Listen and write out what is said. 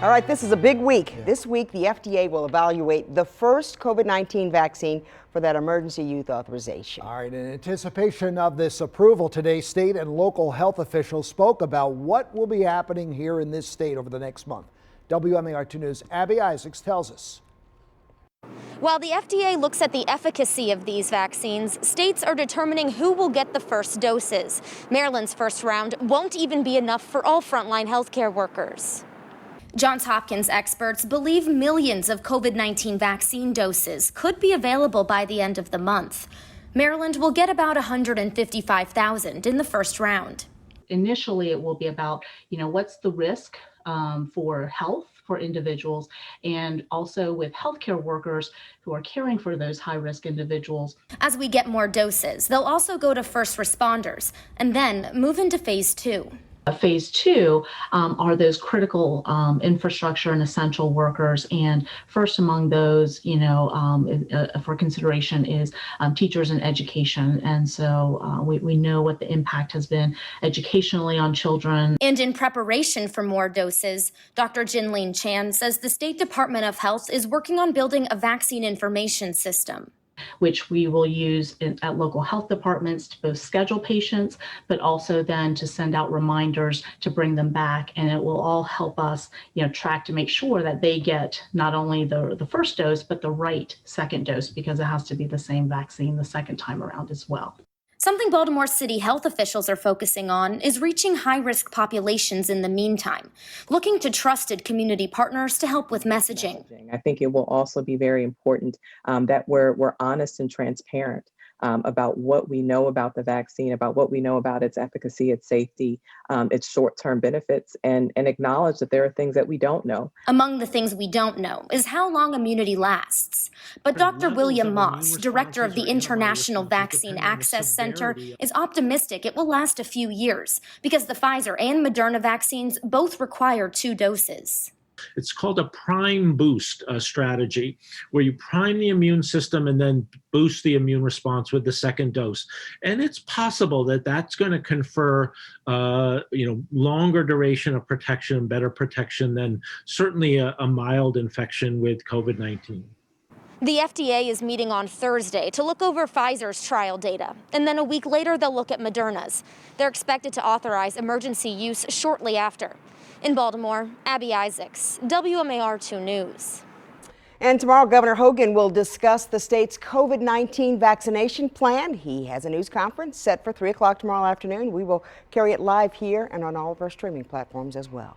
All right, this is a big week. This week, the FDA will evaluate the first COVID-19 vaccine for that emergency use authorization. All right, in anticipation of this approval today, state and local health officials spoke about what will be happening here in this state over the next month. WMAR2 News' Abby Isaacs tells us. While the FDA looks at the efficacy of these vaccines, states are determining who will get the first doses. Maryland's first round won't even be enough for all frontline healthcare workers. Johns Hopkins experts believe millions of COVID-19 vaccine doses could be available by the end of the month. Maryland will get about 155,000 in the first round. Initially, it will be about, what's the risk for health for individuals, and also with healthcare workers who are caring for those high-risk individuals. As we get more doses, they'll also go to first responders and then move into phase 2. Phase 2 are those critical infrastructure and essential workers, and first among those, for consideration is teachers and education. And so we know what the impact has been educationally on children. And in preparation for more doses, Dr. Jinlene Chan says the State Department of Health is working on building a vaccine information system, which we will use at local health departments to both schedule patients, but also then to send out reminders to bring them back. And it will all help us, track to make sure that they get not only the first dose, but the right second dose, because it has to be the same vaccine the second time around as well. Something Baltimore City health officials are focusing on is reaching high-risk populations in the meantime, looking to trusted community partners to help with messaging. I think it will also be very important that we're honest and transparent about what we know about the vaccine, about what we know about its efficacy, its safety, its short-term benefits, and acknowledge that there are things that we don't know. Among the things we don't know is how long immunity lasts. But Dr. William Moss, director of the International Vaccine Access Center, is optimistic it will last a few years because the Pfizer and Moderna vaccines both require 2 doses. It's called a prime boost strategy, where you prime the immune system and then boost the immune response with the second dose. And it's possible that that's going to confer, longer duration of protection, better protection than certainly a mild infection with COVID-19. The FDA is meeting on Thursday to look over Pfizer's trial data, and then a week later they'll look at Moderna's. They're expected to authorize emergency use shortly after. In Baltimore, Abby Isaacs, WMAR2 News. And tomorrow, Governor Hogan will discuss the state's COVID-19 vaccination plan. He has a news conference set for 3 o'clock tomorrow afternoon. We will carry it live here and on all of our streaming platforms as well.